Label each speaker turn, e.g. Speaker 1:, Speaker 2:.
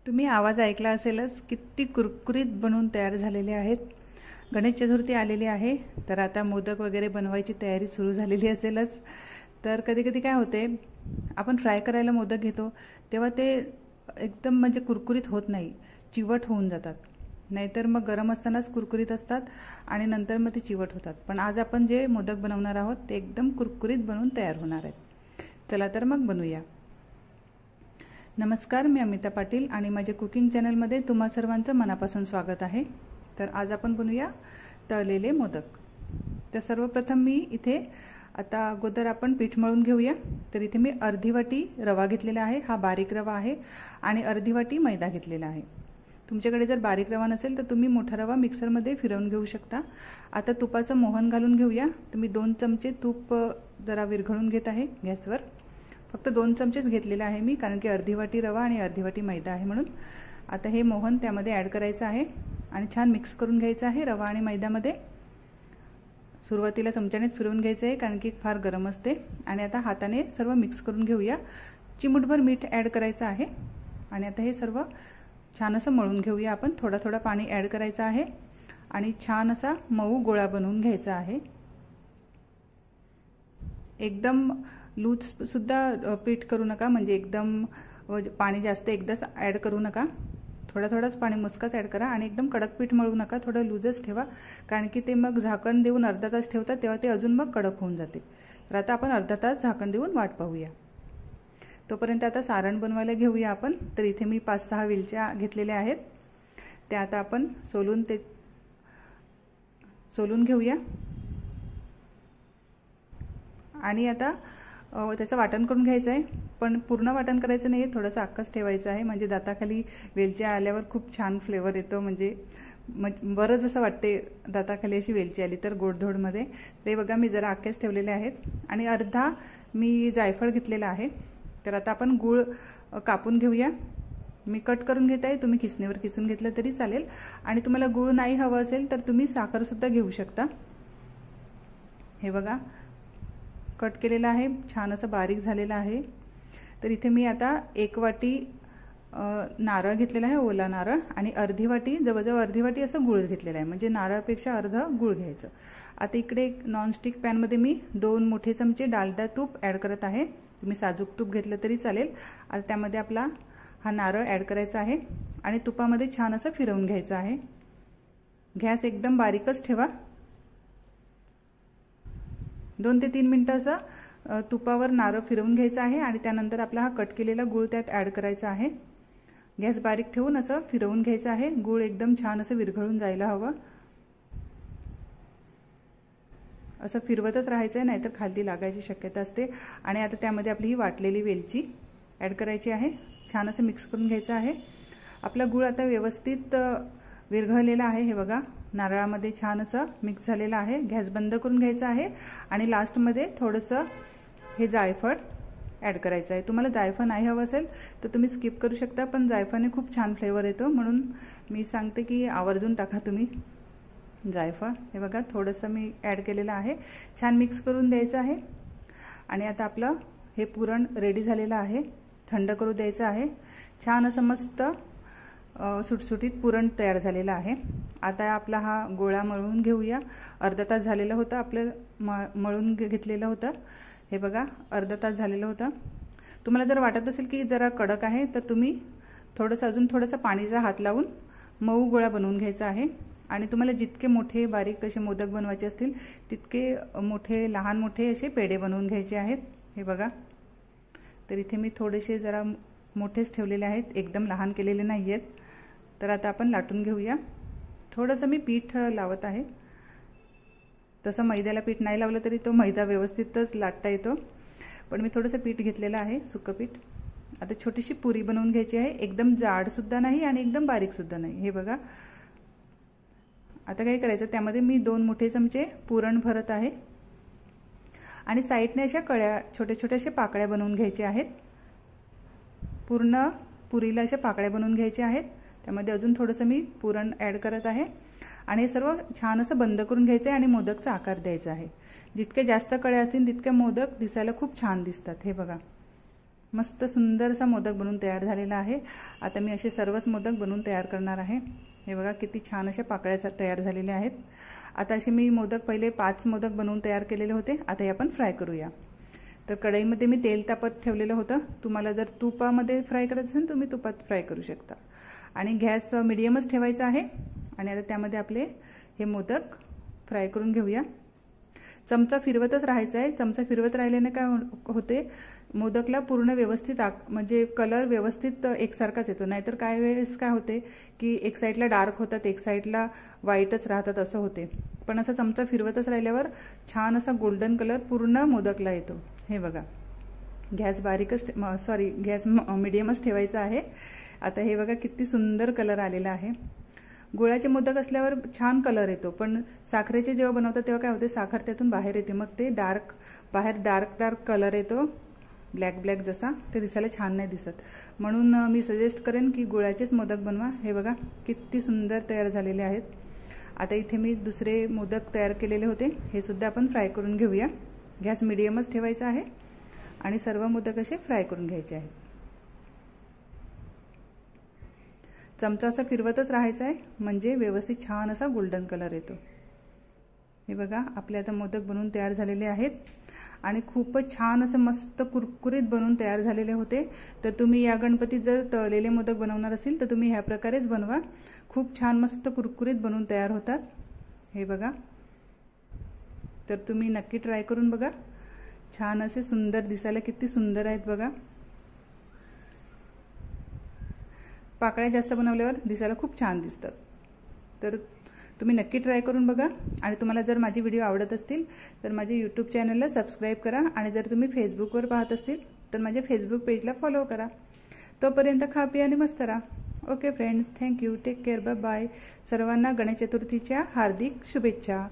Speaker 1: तुम्ही आवाज ऐकला असेलच, किती कुरकुरीत बनवून तयार झालेले आहेत। गणेश चतुर्थी आलेली आहे, तर आता मोदक वगैरे बनवायची तयारी सुरू झालेली असेलच। तर कधी कधी काय होते, आपण फ्राय करायला मोदक घेतो तेव्हा ते एकदम म्हणजे कुरकुरीत होत नाही, चिवट होऊन जातात। नाहीतर मग गरम असतानाच कुरकुरीत असतात आणि नंतर मग ते चिवट होतात। पण आज आपण जे मोदक बनवणार आहोत ते एकदम कुरकुरीत बनवून तयार होणार आहेत। चला तर मग बनवूया। नमस्कार, मी अमिता पाटील आणि माझे कुकिंग चॅनलमध्ये तुम्हा सर्वांचं मनापासून स्वागत आहे। तर आज आपण बनवूया तळलेले मोदक। तर सर्वप्रथम मी इथे आता अगोदर आपण पीठ मळून घेऊया। तर इथे मी अर्धी वाटी रवा घेतलेला आहे, हा बारीक रवा आहे, आणि अर्धी वाटी मैदा घेतलेला आहे। तुमच्याकडे जर बारीक रवा नसेल तर तुम्ही मोठा रवा मिक्सरमध्ये फिरवून घेऊ शकता। आता तुपाचं मोहन घालून घेऊया। तर मी 2 चमचे तूप जरा विरघळून घेत आहे गॅसवर। फक्त 2 चमचेच घेतलेले आहे मी, कारण की अर्धी वाटी रवा आणि अर्धी वाटी मैदा आहे म्हणून। आता हे मोहन त्यामध्ये ॲड करायचं आहे आणि छान मिक्स करून घ्यायचं आहे रवा आणि मैद्यामध्ये। सुरुवातीला चमच्यानेच फिरवून घ्यायचं आहे, कारण की फार गरम असते। आणि आता हाताने सर्व मिक्स करून घेऊया। चिमूटभर मीठ ॲड करायचं आहे आणि आता हे सर्व छान असं मळून घेऊया आपण। थोडा थोडा पाणी ॲड करायचं आहे आणि छान असा मऊ गोळा बनवून घ्यायचा आहे। एकदम लूज सुद्धा पीठ करू नका, म्हणजे एकदम पाणी जास्त एकदाच ॲड करू नका। थोडा थोडाच पाणी मुस्काच ॲड करा आणि एकदम कडक पीठ मळू नका, थोडं लूजच ठेवा, कारण की ते मग झाकण देऊन अर्धा तास ठेवतात तेव्हा ते अजून मग कडक होऊन जाते। तर आता आपण अर्धा तास झाकण देऊन वाट पाहूया। तोपर्यंत आता सारण बनवायला घेऊया आपण। तर इथे मी 5-6 वेलच्या घेतलेल्या आहेत, त्या आता आपण सोलून घेऊया। आणि आता त्याचं वाटण करून घ्यायचं आहे, पण पूर्ण वाटण करायचं नाही आहे, थोडंसं अख्खंच ठेवायचं आहे, म्हणजे दाताखाली वेलच्या आल्यावर खूप छान फ्लेवर येतो, म्हणजे बरं जसं वाटते दाताखाली अशी वेलची आली तर गोडधोडमध्ये। ते बघा मी जरा अख्खेच ठेवलेले आहेत। आणि अर्धा मी जायफळ घेतलेला आहे। तर आता आपण गूळ कापून घेऊया। मी कट करून घेत आहे, तुम्ही किसणीवर किसून घेतलं तरी चालेल। आणि तुम्हाला गूळ नाही हवं असेल तर तुम्ही साखरसुद्धा घेऊ शकता। हे बघा कट केलेला आहे, छान असं बारीक झालेलं आहे। तर इथे मी आता 1 वाटी नारळ घेतलेला आहे, ओला नारळ, आणि अर्धी वाटी, जवळजवळ अर्धी वाटी असं गूळ घेतलेला आहे, म्हणजे नारळापेक्षा अर्धं गूळ घ्यायचं। आता इकडे एक नॉनस्टिक पॅनमध्ये मी 2 मोठे चमचे डालडा तूप ॲड करत आहे, तुम्ही साजूक तूप घेतलं तरी चालेल। आता त्यामध्ये आपला हा नारळ ॲड करायचा आहे आणि तुपामध्ये छान असं फिरवून घ्यायचं आहे। गॅस एकदम बारीकच ठेवा। 2 ते 3 मिनिटं असं तुपावर नारळ फिरवून घ्यायचं आहे आणि त्यानंतर आपला हा कट केलेला गूळ त्यात ॲड करायचा आहे। गॅस बारीक ठेवून असं फिरवून घ्यायचं आहे। गूळ एकदम छान असं विरघळून जायला हवं, असं फिरवतच राहायचं आहे, नाहीतर खाली लागायची शक्यता असते। आणि आता त्यामध्ये आपली ही वाटलेली वेलची ॲड करायची आहे, छान असं मिक्स करून घ्यायचं आहे। आपला गूळ आता व्यवस्थित विरघळलेला आहे, हे बघा नारळामध्ये छान असं मिक्स झालेलं आहे। गॅस बंद करून घ्यायचा आहे आणि लास्टमध्ये थोडंसं हे जायफळ ॲड करायचं आहे। तुम्हाला जायफळ नाही हवं असेल तर तुम्ही स्किप करू शकता, पण जायफळाने खूप छान फ्लेवर येतो, म्हणून मी सांगते की आवर्जून टाका तुम्ही जायफळ। हे बघा थोडंसं मी ॲड केलेलं आहे, छान मिक्स करून द्यायचं आहे। आणि आता आपलं हे पुरण रेडी झालेलं आहे, थंड करू द्यायचं आहे। छान असं मस्त सुटसुटीत पुरण तयार झालेलं आहे। आता आपला हा गोळा मळून घेऊया। अर्धा तास झालेलं होतं आपलं मळून घेतलेलं होतं, हे बघा अर्धा तास झालेलं होतं। तुम्हाला जर वाटत असेल की जरा कडक आहे तर तुम्ही थोडंसं अजून थोडंसं पाणीचा हात लावून मऊ गोळा बनवून घ्यायचा आहे। आणि तुम्हाला जितके मोठे बारीक असे मोदक बनवायचे असतील तितके मोठे लहान मोठे असे पेढे बनवून घ्यायचे आहेत, हे बघा। तर इथे मी थोडेसे जरा मोठेच ठेवलेले आहेत, एकदम लहान केलेले नाही आहेत। तर आता आपण लाटून घेऊया। थोडंसं मी पीठ लावत आहे, तसं मैद्याला पीठ नाही लावलं तरी तो मैदा व्यवस्थितच लाटता येतो, पण मी थोडंसं पीठ घेतलेलं आहे, सुकं पीठ। आता छोटीशी पुरी बनवून घ्यायची आहे, एकदम जाडसुद्धा नाही आणि एकदम बारीकसुद्धा नाही, हे बघा। आता काय करायचं, त्यामध्ये मी 2 मोठे चमचे पुरण भरत आहे आणि साईडने अशा कळ्या छोट्या छोट्या अशा पाकळ्या बनवून घ्यायच्या आहेत। पूर्ण पुरीला अशा पाकळ्या बनवून घ्यायच्या आहेत, त्यामध्ये अजून थोडंसं मी पुरण ॲड करत आहे आणि हे सर्व छान असं बंद करून घ्यायचं आहे आणि मोदकचा आकार द्यायचा आहे। जितके जास्त कळ्या असतील तितके मोदक दिसायला खूप छान दिसतात, हे बघा मस्त सुंदरसा मोदक बनवून तयार झालेला आहे। आता मी असे सर्वच मोदक बनवून तयार करणार आहे। हे बघा किती छान अशा पाकळ्या तयार झालेल्या आहेत। आता असे मी मोदक पहिले 5 मोदक बनवून तयार केलेले होते। आता हे आपण फ्राय करूया। तर कढईमध्ये मी तेल तापत ठेवलेलं होतं। तुम्हाला जर तुपामध्ये फ्राय करायचं असेल तुम्ही तुपात फ्राय करू शकता आणि गॅस मीडियमच ठेवायचा आहे। आणि आता त्यामध्ये आपले हे मोदक फ्राय करून घेऊया। चमचा फिरवतच राहायचा आहे। चमचा फिरवत राहिल्याने काय होते, मोदकला पूर्ण व्यवस्थित म्हणजे कलर व्यवस्थित एकसारखाच येतो। नाहीतर काय वेळेस काय होते की एक साईडला डार्क होतात, एक साईडला व्हाईटच राहतात, असं होते। पण असा चमचा फिरवतच राहिल्यावर छान असा गोल्डन कलर पूर्ण मोदकला येतो। हे बघा गॅस बारीकच गॅस मीडियमच ठेवायचा आहे। आता हे बघा किती सुंदर कलर आलेला आहे। गुळाचे मोदक असल्यावर छान कलर येतो, पण साखरेचे जेव्हा बनवतात तेव्हा काय होते, साखर त्यातून बाहेर येते, मग ते बाहेर डार्क कलर येतो, ब्लॅक जसा, ते दिसायला छान नाही दिसत। म्हणून मी सजेस्ट करेन की गुळाचेच मोदक बनवा। हे बघा किती सुंदर तयार झालेले आहेत। आता इथे मी दुसरे मोदक तयार केलेले होते, हे सुद्धा आपण फ्राय करून घेऊया। गॅस मीडियमच ठेवायचा आहे आणि सर्व मोदक असे फ्राय करून घ्यायचे आहेत। चमचा असा फिरवतच राहायचा आहे म्हणजे व्यवस्थित छान असा गोल्डन कलर येतो। हे बघा आपले आता मोदक बनवून तयार झालेले आहेत आणि खूपच छान असं मस्त कुरकुरीत बनवून तयार झालेले होते। तर तुम्ही या गणपतीत जर तळलेले मोदक बनवणार असेल तर तुम्ही ह्या प्रकारेच बनवा, खूप छान मस्त कुरकुरीत बनवून तयार होतात। हे बघा, तर तुम्ही नक्की ट्राय करून बघा। छान असे सुंदर दिसायला किती सुंदर आहेत बघा। पाकळ्या जास्त बनवल्यावर दिसायला खूप छान दिसतात। तर तुम्ही नक्की ट्राय करून बघा आणि तुम्हाला जर माझी व्हिडिओ आवडत असतील तर माझ्या यूट्यूब चॅनलला सबस्क्राईब करा आणि जर तुम्ही फेसबुकवर पाहत असतील तर माझ्या फेसबुक पेजला फॉलो करा। तोपर्यंत खा पी आणि मस्त राहा। Okay friends, thank you, take care, bye bye. सर्वांना गणेश चतुर्थीच्या हार्दिक शुभेच्छा।